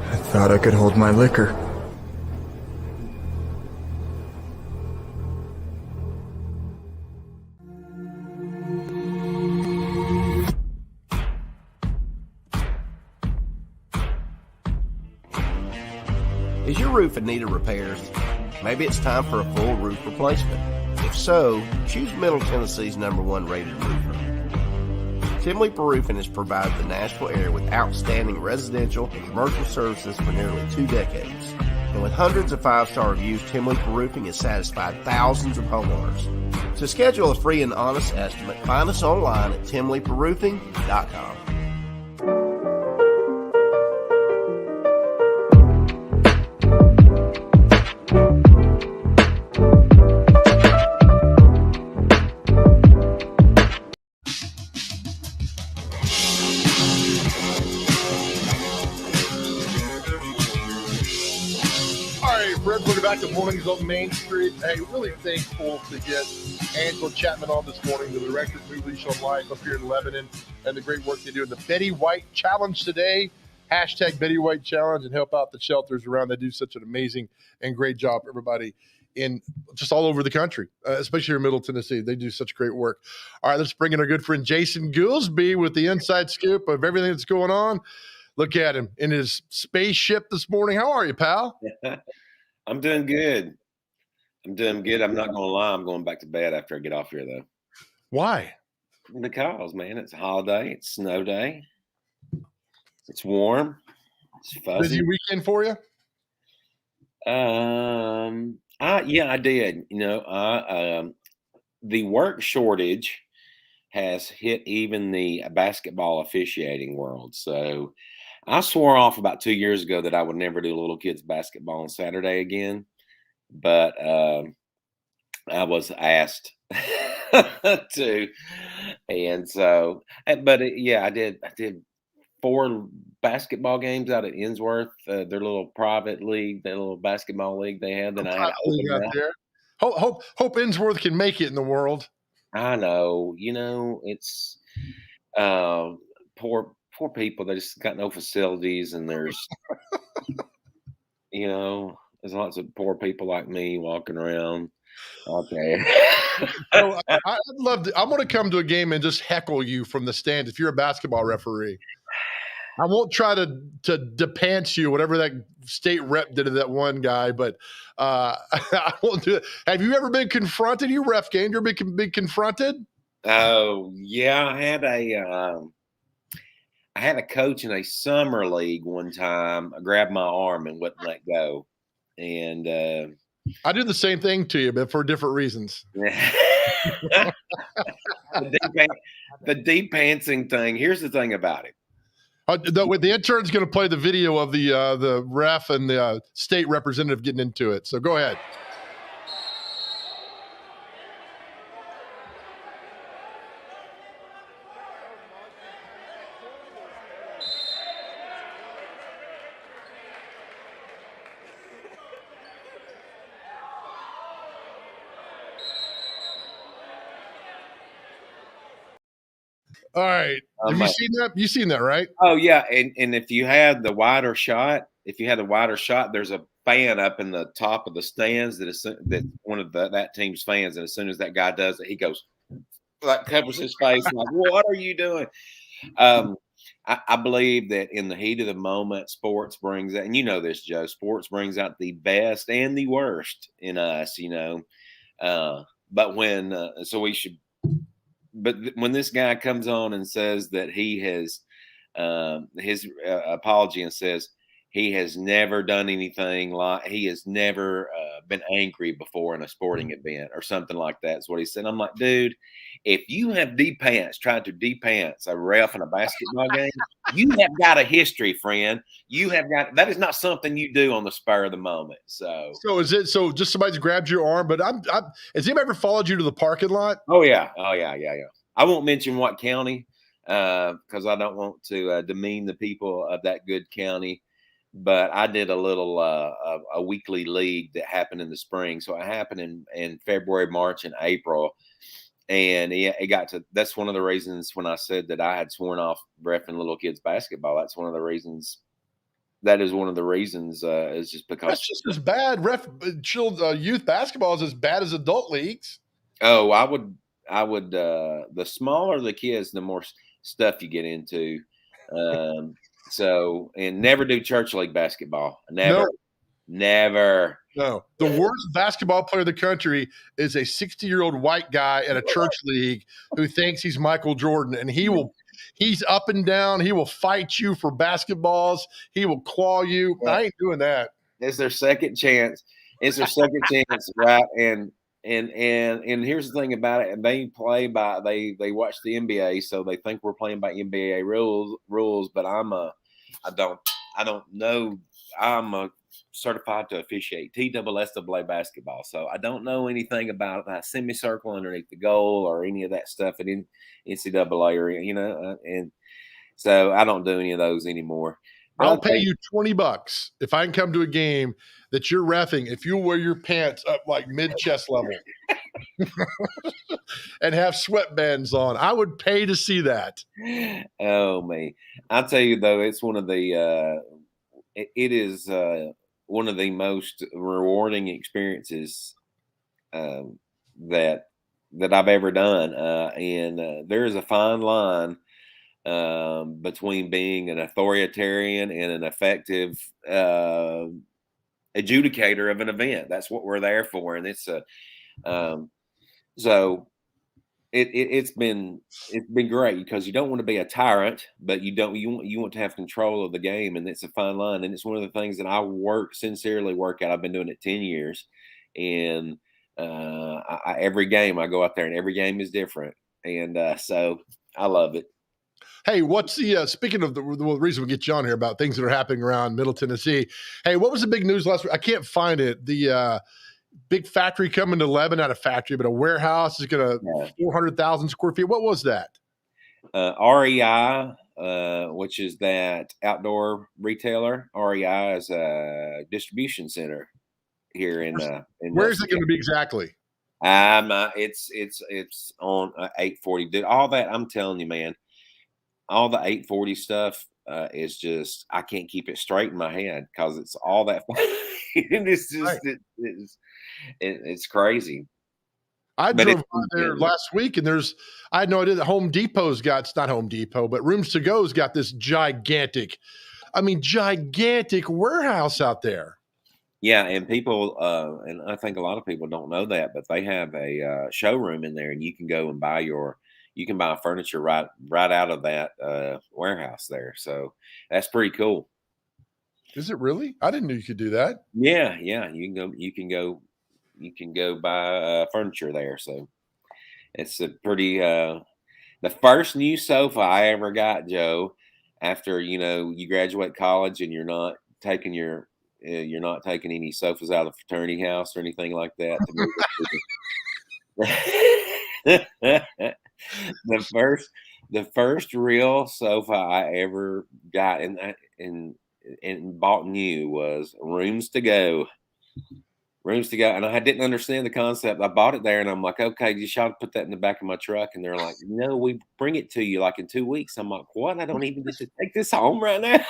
I thought I could hold my liquor. Is your roof in need of repairs? Maybe it's time for a full roof replacement. If so, choose Middle Tennessee's #1 rated roofer. Tim Leeper Roofing has provided the Nashville area with outstanding residential and commercial services for nearly 2 decades. And with hundreds of 5-star reviews, Tim Leeper Roofing has satisfied thousands of homeowners. To schedule a free and honest estimate, find us online at timleeperroofing.com. the mornings on Main Street. Hey, really thankful to get Angela Chapman on this morning, the director of New Leash on Life up here in Lebanon, and the great work they do in the Betty White Challenge today. Hashtag Betty White Challenge, and help out the shelters around. They do such an amazing and great job, everybody, in just all over the country, especially here in Middle Tennessee. They do such great work. All right, let's bring in our good friend Jason Goolesby with the inside scoop of everything that's going on. Look at him in his spaceship this morning. How are you, pal? I'm doing good. I'm doing good. I'm not going to lie. I'm going back to bed after I get off here, though. Why? Because, man, it's a holiday. It's snow day. It's warm. It's fuzzy. Busy weekend for you? Yeah, I did. You know, the work shortage has hit even the basketball officiating world. So I swore off about 2 years ago that I would never do little kids basketball on Saturday again. But I was asked to, and so, yeah, I did 4 basketball games out at Innsworth, their little private league, their little basketball league they had. Then I had to open out there. Hope Innsworth can make it in the world. I know, you know, it's poor people. They just got no facilities, and there's, you know, there's lots of poor people like me walking around. Okay. So I'd love to. I'm going to come to a game and just heckle you from the stands if you're a basketball referee. I won't try to depants you, whatever that state rep did to that one guy, but I won't do it. Have you ever been confronted? You ref game, you ever been confronted? Oh yeah, I had a coach in a summer league one time. I grabbed my arm and wouldn't let go, and I do the same thing to you, but for different reasons. the deep pantsing thing. Here's the thing about it. The intern's going to play the video of the ref and the state representative getting into it. So go ahead. All right. Have you seen that? You've seen that, right? Oh yeah, and if you had the wider shot, there's a fan up in the top of the stands that one of that team's fans, and as soon as that guy does it, he goes like covers his face like, "What are you doing?" I believe that in the heat of the moment, sports brings out, and you know this, Joe. Sports brings out the best and the worst in us, you know. But when so we should. But when this guy comes on and says that he has his apology and says he has never done anything like he has never been angry before in a sporting event or something like that is what he said. I'm like, dude, if you have tried to depants a ref in a basketball game, you have got a history, friend. You have got that is not something you do on the spur of the moment. So is it just somebody's grabbed your arm? But has anybody ever followed you to the parking lot? Oh yeah. I won't mention what county because I don't want to demean the people of that good county. But I did a little a weekly league that happened in the spring. So it happened in February, March, and April. And it got to that's one of the reasons when I said that I had sworn off reffing little kids basketball. That's one of the reasons. That is one of the reasons is just because that's just as bad. Youth basketball is as bad as adult leagues. Oh, I would the smaller the kids, the more stuff you get into. So, and never do church league basketball. Never. No. The worst basketball player in the country is a 60-year-old white guy at a church league who thinks he's Michael Jordan, and he's up and down. He will fight you for basketballs. He will claw you. Yeah. I ain't doing that. It's their second chance. Right? And here's the thing about it. And they play by they watch the NBA, so they think we're playing by NBA rules. But I don't know. I'm certified to officiate TSSAA basketball, so I don't know anything about that semicircle underneath the goal or any of that stuff in NCAA or and so I don't do any of those anymore. I'll pay you $20 if I can come to a game that you're reffing if you wear your pants up like mid-chest level and have sweatbands on. I would pay to see that. Oh man, I'll tell you though, it's one of the it is one of the most rewarding experiences that I've ever done, and there is a fine line between being an authoritarian and an effective adjudicator of an event. That's what we're there for, and it's so it's been great because you don't want to be a tyrant, but you want to have control of the game, and it's a fine line. And it's one of the things that I sincerely work at. I've been doing it 10 years, and every game I go out there, and every game is different, and so I love it. Hey, what's the speaking of the reason we get you on here about things that are happening around Middle Tennessee? Hey, what was the big news last week? I can't find it. The big factory coming to Lebanon, not a factory, but a warehouse is going to 400,000 square feet. What was that? REI, which is that outdoor retailer. REI is a distribution center here in. Where's it going to be exactly? It's on 840. Dude, all that I'm telling you, man. All the 840 stuff is just I can't keep it straight in my head because it's all that. It's just it's crazy. I drove by there last week, and I had no idea that Home Depot's got, not Home Depot, but Rooms to Go's got this gigantic warehouse out there. Yeah, and people, and I think a lot of people don't know that, but they have a showroom in there, and you can go and buy furniture right out of that warehouse there. So that's pretty cool. Is it really? I didn't know you could do that. Yeah. You can go buy furniture there. So it's a pretty the first new sofa I ever got, Joe, after you graduate college and you're not taking any sofas out of the fraternity house or anything like that. The first real sofa I ever got and bought new was Rooms to Go. And I didn't understand the concept. I bought it there, and I'm like, okay, you should put that in the back of my truck. And they're like, no, we bring it to you like in 2 weeks. I'm like, what? I don't even get to take this home right now.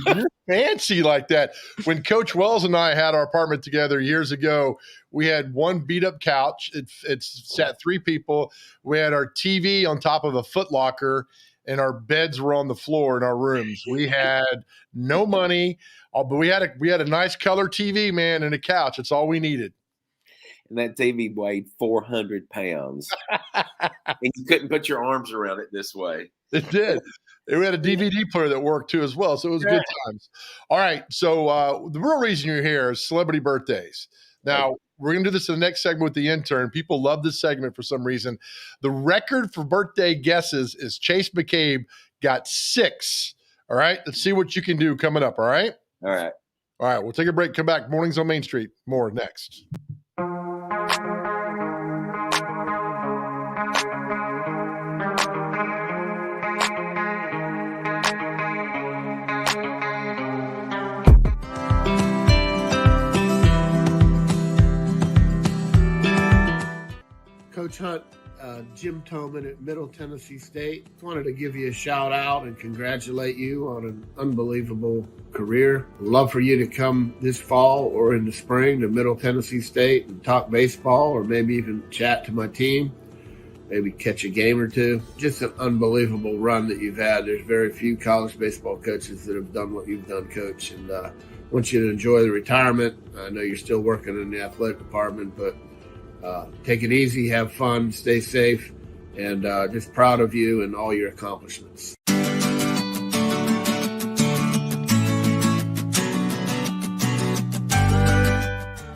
You're fancy like that. When Coach Wells and I had our apartment together years ago, we had one beat up couch. It sat 3 people. We had our TV on top of a Foot Locker, and our beds were on the floor in our rooms. We had no money, but we had a nice color TV, man, and a couch. That's all we needed. And that TV weighed 400 pounds. And you couldn't put your arms around it this way. It did. We had a DVD player that worked too as well. So it was good times. All right. So the real reason you're here is celebrity birthdays. Now, we're going to do this in the next segment with the intern. People love this segment for some reason. The record for birthday guesses is Chase McCabe got 6. All right. Let's see what you can do coming up. All right. All right. All right. We'll take a break. Come back. Mornings on Main Street. More next. Coach Hunt, Jim Toman at Middle Tennessee State. Wanted to give you a shout out and congratulate you on an unbelievable career. Love for you to come this fall or in the spring to Middle Tennessee State and talk baseball, or maybe even chat to my team, maybe catch a game or two. Just an unbelievable run that you've had. There's very few college baseball coaches that have done what you've done, Coach. And I want you to enjoy the retirement. I know you're still working in the athletic department, but take it easy, have fun, stay safe, and just proud of you and all your accomplishments.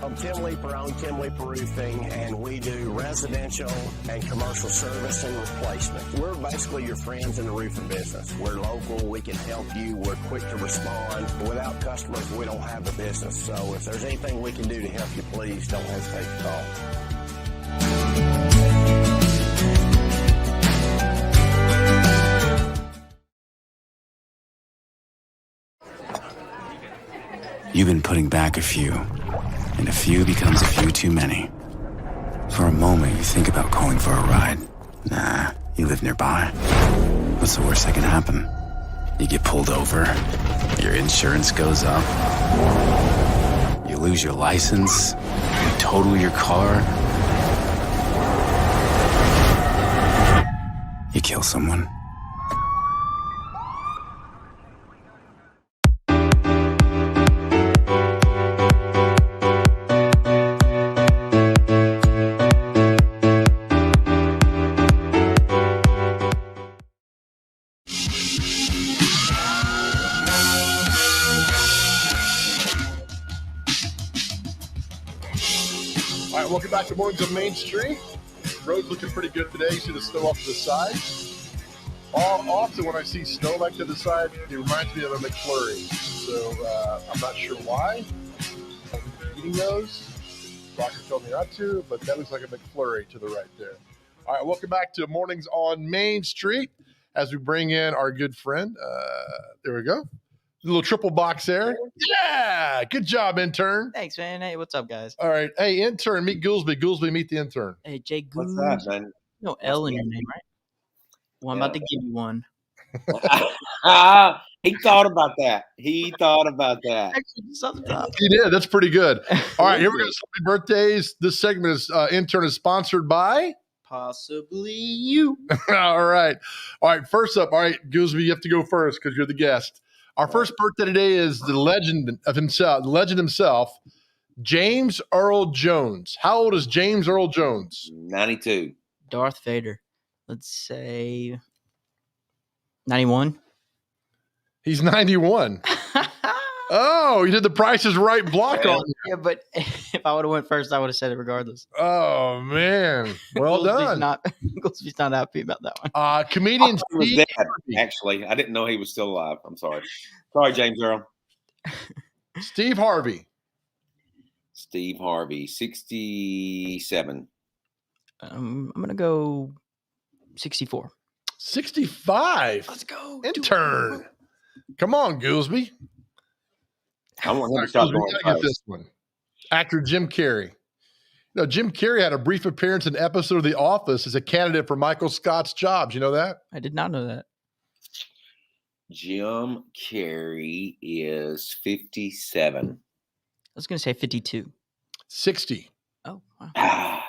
I'm Tim Leeper, own Tim Leeper Roofing, and we do residential and commercial service and replacement. We're basically your friends in the roofing business. We're local, we can help you, we're quick to respond. Without customers, we don't have a business. So if there's anything we can do to help you, please don't hesitate to call. You've been putting back a few, and a few becomes a few too many. For a moment, you think about calling for a ride. Nah, you live nearby. What's the worst that can happen? You get pulled over, your insurance goes up, you lose your license, you total your car, you kill someone. All right, welcome back to Mornings on Main Street. Road's looking pretty good today. You see the snow off to the side. Often when I see snow like to the side, it reminds me of a McFlurry. So I'm not sure why. I'm eating those. Doctor told me not to, but that looks like a McFlurry to the right there. All right, welcome back to Mornings on Main Street as we bring in our good friend. There we go. A little triple box there. Yeah, good job, intern. Thanks, man. Hey, what's up, guys? All right. Hey, intern, meet Goolesby. Goolesby, meet the intern. Hey, Jay Goons. What's up, man? No L in your name, right? Well, I'm about to give you one. He thought about that. He thought about that. Actually, just off the top. He did. That's pretty good. All right, here we go. Celebrity birthdays. This segment is intern is sponsored by Possibly you. All right. First up. All right, Goolesby, you have to go first because you're the guest. Our first birthday today is the legend himself, James Earl Jones. How old is James Earl Jones? 92. Darth Vader. Let's say 91. He's 91. Oh, you did the Price is Right block on you. Yeah, but if I would have went first, I would have said it regardless. Oh, man. Well done. Goolesby's not happy about that one. Comedian He was dead, actually. I didn't know he was still alive. I'm sorry. Sorry, James Earl. Steve Harvey. Steve Harvey, 67. I'm going to go 64. 65. Let's go. Intern. Come on, Goolesby. I want him to stop going get this one. Actor Jim Carrey. Jim Carrey had a brief appearance in an episode of The Office as a candidate for Michael Scott's jobs. You know that? I did not know that. Jim Carrey is 57. I was going to say 52. 60. Oh, wow.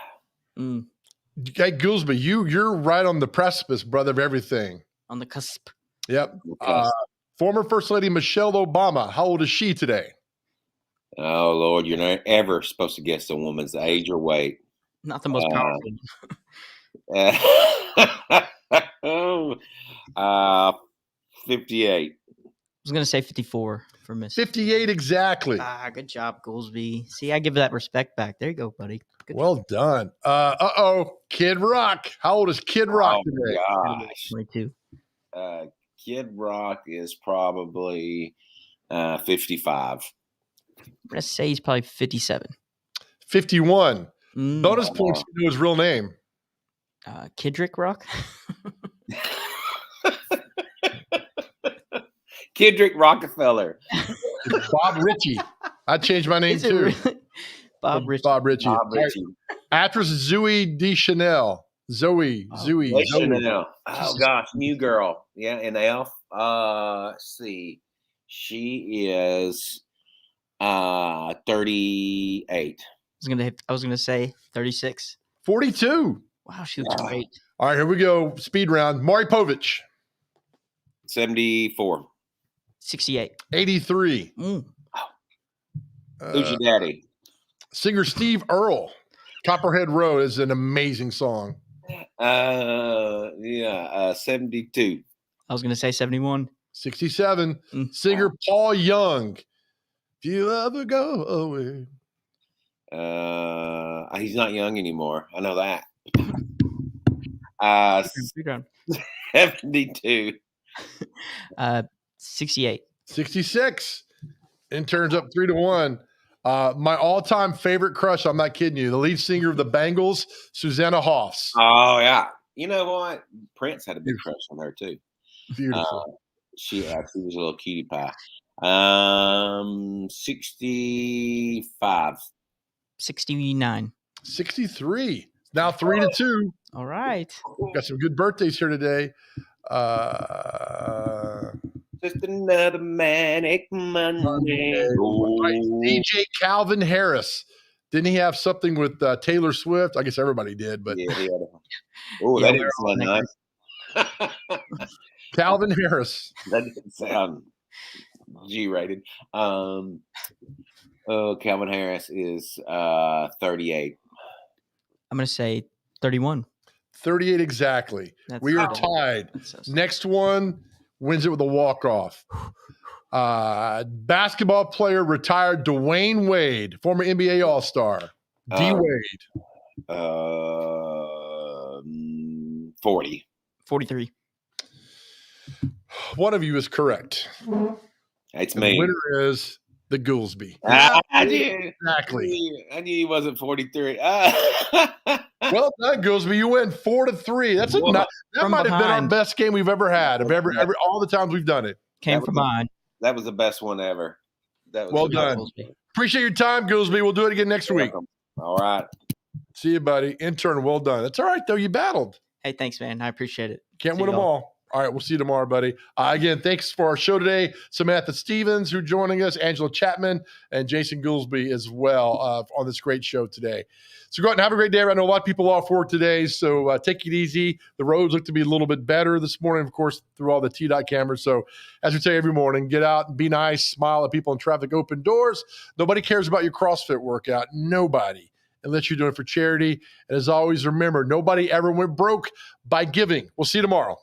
Hey, Goolesby, you're right on the precipice, brother, of everything. On the cusp. Yep. Former First Lady Michelle Obama. How old is she today? Oh, Lord, you're not ever supposed to guess a woman's age or weight. Not the most powerful. 58. I was going to say 54 for Miss. 58 exactly. Good job, Goolesby. See, I give that respect back. There you go, buddy. Good well job. done. Kid Rock. How old is Kid Rock today? Gosh. 22. Kid Rock is probably 55. I'm going to say he's probably 57. 51. Bonus points to know his real name. Kidrick Rock? Kidrick Rockefeller. Bob Ritchie. I changed my name too. Really? Bob Ritchie. Bob Ritchie. Actress Zooey Deschanel. Zoe. Deschanel. Oh gosh, new girl. Yeah, in Elf. Let's see. She is 38. I was gonna say 36. 42. Wow, she looks great. All right, here we go. Speed round. Maury Povich. 74. 68. 83. Who's your daddy? Singer Steve Earle. Copperhead Road is an amazing song. 72. I was gonna say 71. 67. Singer Paul Young. Do you ever go away? He's not young anymore. I know that. 72. 68. 66. Interns up 3-1. My all-time favorite crush, I'm not kidding you, the lead singer of the Bangles, Susanna Hoffs. Oh, yeah. You know what? Prince had a big crush on her, too. Beautiful. She was a little cutie pie. 65. 69. 63. Now 3-2. All right. Got some good birthdays here today. Just another manic Monday. Right. DJ Calvin Harris. Didn't he have something with Taylor Swift? I guess everybody did, but yeah, he had that didn't sound nice. Calvin Harris. That didn't sound G-rated. Calvin Harris is 38. I'm going to say 31. 38 exactly. We are tied. Next one wins it with a walk-off. Basketball player retired Dwayne Wade, former NBA All-Star. D-Wade. 40. 43. One of you is correct. It's me. The winner is the Goolesby. I did. Exactly. I knew he wasn't 43. Well done, Goolesby. You win 4-3. That might have been our best game we've ever had. All the times we've done it. Came from behind. That was the best one ever. That was well done. Appreciate your time, Goolesby. We'll do it again next week. All right. See you, buddy. Intern, well done. That's all right, though. You battled. Hey, thanks, man. I appreciate it. Can't win them all. All right, we'll see you tomorrow, buddy. Again, thanks for our show today. Samantha Stevens, who's joining us, Angela Chapman, and Jason Goolesby as well on this great show today. So go out and have a great day. I know a lot of people are off work today, so take it easy. The roads look to be a little bit better this morning, of course, through all the T-Dot cameras. So as we say every morning, get out and be nice, smile at people in traffic, open doors. Nobody cares about your CrossFit workout. Nobody. Unless you're doing it for charity. And as always, remember, nobody ever went broke by giving. We'll see you tomorrow.